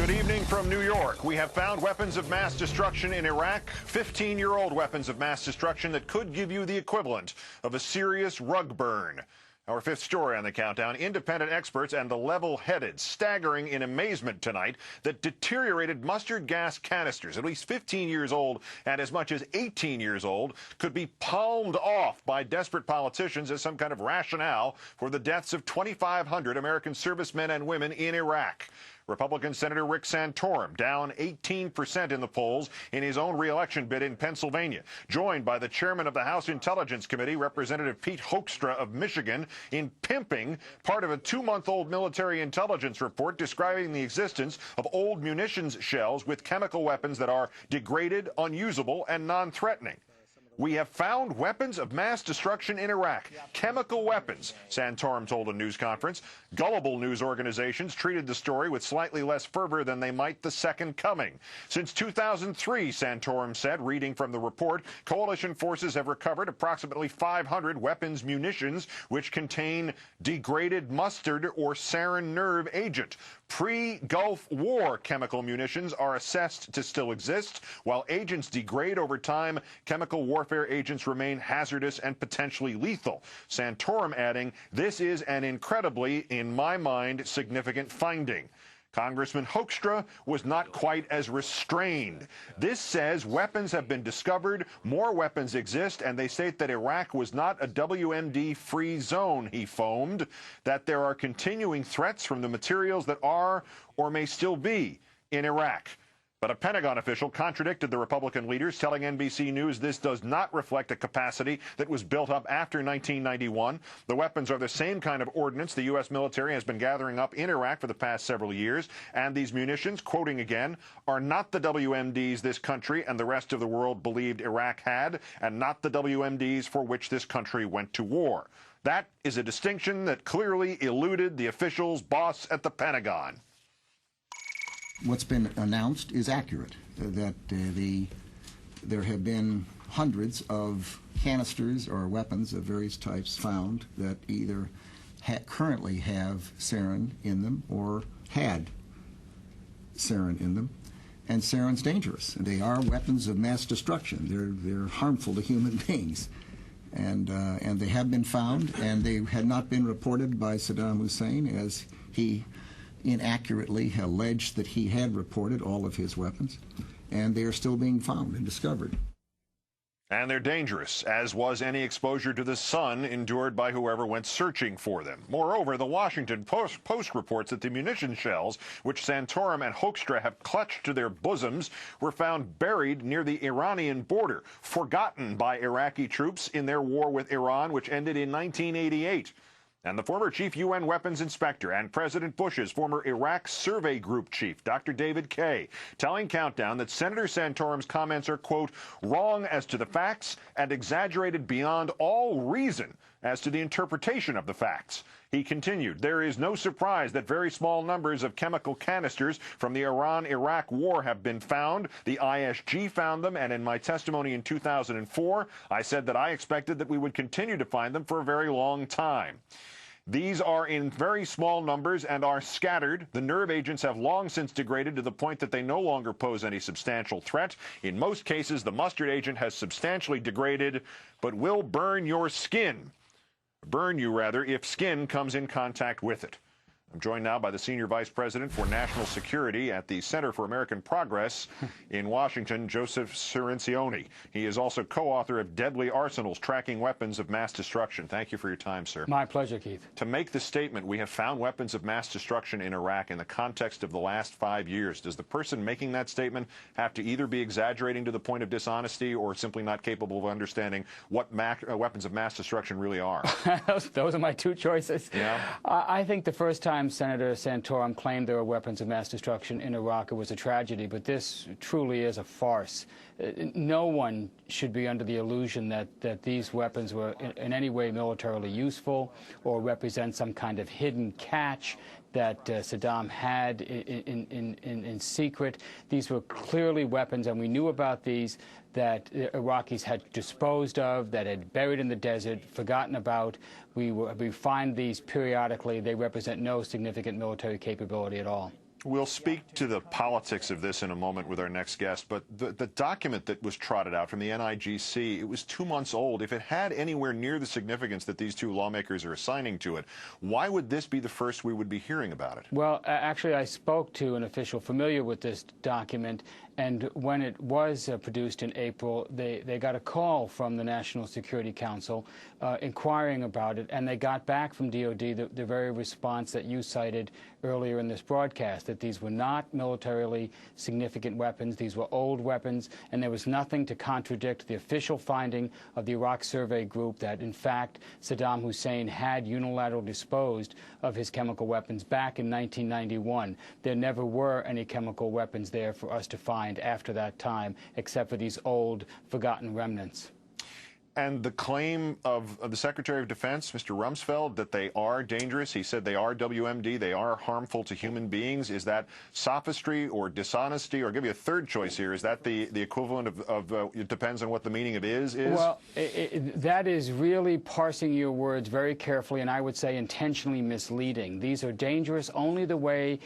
Good evening from New York. We have found weapons of mass destruction in Iraq, 15-year-old weapons of mass destruction that could give you the equivalent of a serious rug burn. Our fifth story on the countdown, independent experts and the level-headed staggering in amazement tonight that deteriorated mustard gas canisters, at least 15 years old and as much as 18 years old, could be palmed off by desperate politicians as some kind of rationale for the deaths of 2,500 American servicemen and women in Iraq. Republican Senator Rick Santorum down 18% in the polls in his own re-election bid in Pennsylvania, joined by the chairman of the House Intelligence Committee, Representative Pete Hoekstra of Michigan, in pimping part of a 2-month-old military intelligence report describing the existence of old munitions shells with chemical weapons that are degraded, unusable, and non-threatening. We have found weapons of mass destruction in Iraq, chemical weapons, Santorum told a news conference. Gullible news organizations treated the story with slightly less fervor than they might the second coming. Since 2003, Santorum said, reading from the report, coalition forces have recovered approximately 500 weapons munitions which contain degraded mustard or sarin nerve agent. Pre-Gulf War chemical munitions are assessed to still exist. While agents degrade over time, chemical warfare agents remain hazardous and potentially lethal. Santorum adding, this is an incredibly, in my mind, significant finding. Congressman Hoekstra was not quite as restrained. This says weapons have been discovered, more weapons exist, and they state that Iraq was not a WMD-free zone, he foamed, that there are continuing threats from the materials that are or may still be in Iraq. But a Pentagon official contradicted the Republican leaders, telling NBC News this does not reflect a capacity that was built up after 1991. The weapons are the same kind of ordnance the U.S. military has been gathering up in Iraq for the past several years. And these munitions, quoting again, are not the WMDs this country and the rest of the world believed Iraq had, and not the WMDs for which this country went to war. That is a distinction that clearly eluded the official's boss at the Pentagon. What's been announced is accurate, that there have been hundreds of canisters or weapons of various types found that either currently have sarin in them or had sarin in them. And sarin's dangerous. They are weapons of mass destruction. They're harmful to human beings. And they have been found, and they had not been reported by Saddam Hussein, as he inaccurately alleged that he had reported all of his weapons, and they are still being found and discovered. And they're dangerous, as was any exposure to the sun endured by whoever went searching for them. Moreover, the Washington Post reports that the munition shells, which Santorum and Hoekstra have clutched to their bosoms, were found buried near the Iranian border, forgotten by Iraqi troops in their war with Iran, which ended in 1988. And the former chief UN weapons inspector and President Bush's former Iraq Survey Group chief, Dr. David Kay, telling Countdown that Senator Santorum's comments are, quote, wrong as to the facts and exaggerated beyond all reason as to the interpretation of the facts. He continued, there is no surprise that very small numbers of chemical canisters from the Iran-Iraq war have been found. The ISG found them, and in my testimony in 2004, I said that I expected that we would continue to find them for a very long time. These are in very small numbers and are scattered. The nerve agents have long since degraded to the point that they no longer pose any substantial threat. In most cases, the mustard agent has substantially degraded, but will burn your skin. Burn you, rather, if skin comes in contact with it. I'm joined now by the Senior Vice President for National Security at the Center for American Progress in Washington, Joseph Cirincione. He is also co-author of Deadly Arsenals, Tracking Weapons of Mass Destruction. Thank you for your time, sir. My pleasure, Keith. To make the statement, we have found weapons of mass destruction in Iraq in the context of the last 5 years, does the person making that statement have to either be exaggerating to the point of dishonesty or simply not capable of understanding what weapons of mass destruction really are? Those are my two choices. Yeah. I think the first time Senator Santorum claimed there were weapons of mass destruction in Iraq, it was a tragedy, but this truly is a farce. No one should be under the illusion that these weapons were in any way militarily useful or represent some kind of hidden catch that Saddam had in secret. These were clearly weapons, and we knew about these, that Iraqis had disposed of, that had buried in the desert, forgotten about. We find these periodically. They represent no significant military capability at all. We'll speak to the politics of this in a moment with our next guest, but the document that was trotted out from the NIGC, it was 2 months old. If it had anywhere near the significance that these two lawmakers are assigning to it, why would this be the first we would be hearing about it? Well, actually, I spoke to an official familiar with this document, and when it was produced in April, they got a call from the National Security Council inquiring about it, and they got back from DOD the very response that you cited earlier in this broadcast, that these were not militarily significant weapons. These were old weapons, and there was nothing to contradict the official finding of the Iraq Survey Group that, in fact, Saddam Hussein had unilaterally disposed of his chemical weapons back in 1991. There never were any chemical weapons there for us to find after that time, except for these old, forgotten remnants. And the claim of the Secretary of Defense, Mr. Rumsfeld, that they are dangerous, he said they are WMD, they are harmful to human beings. Is that sophistry or dishonesty? Or I'll give you a third choice here. Is that the equivalent of it depends on what the meaning of is? Well, that is really parsing your words very carefully, and I would say intentionally misleading. These are dangerous only the way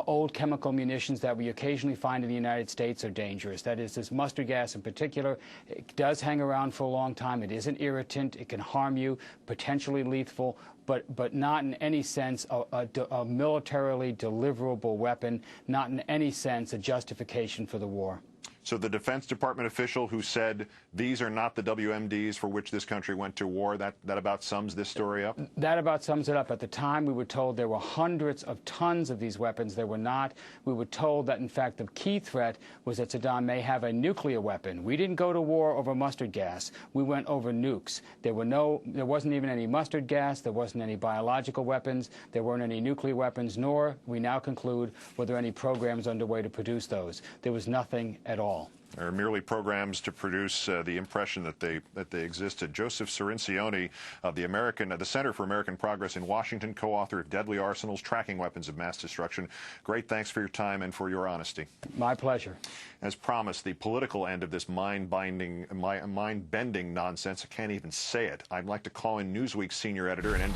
old chemical munitions that we occasionally find in the United States are dangerous. That is, this mustard gas in particular, it does hang around for a long time. It is an irritant. It can harm you, potentially lethal, but not in any sense a militarily deliverable weapon, not in any sense a justification for the war. So the Defense Department official who said these are not the WMDs for which this country went to war, that about sums this story up? That about sums it up. At the time, we were told there were hundreds of tons of these weapons. There were not. We were told that, in fact, the key threat was that Saddam may have a nuclear weapon. We didn't go to war over mustard gas. We went over nukes. There wasn't even any mustard gas. There wasn't any biological weapons. There weren't any nuclear weapons, nor, we now conclude, were there any programs underway to produce those. There was nothing at all. There are merely programs to produce the impression that they existed. Joseph Cirincione of the Center for American Progress in Washington, co-author of Deadly Arsenals, Tracking Weapons of Mass Destruction. Great thanks for your time and for your honesty. My pleasure. As promised, the political end of this mind-bending nonsense, I can't even say it. I'd like to call in Newsweek's senior editor and NBC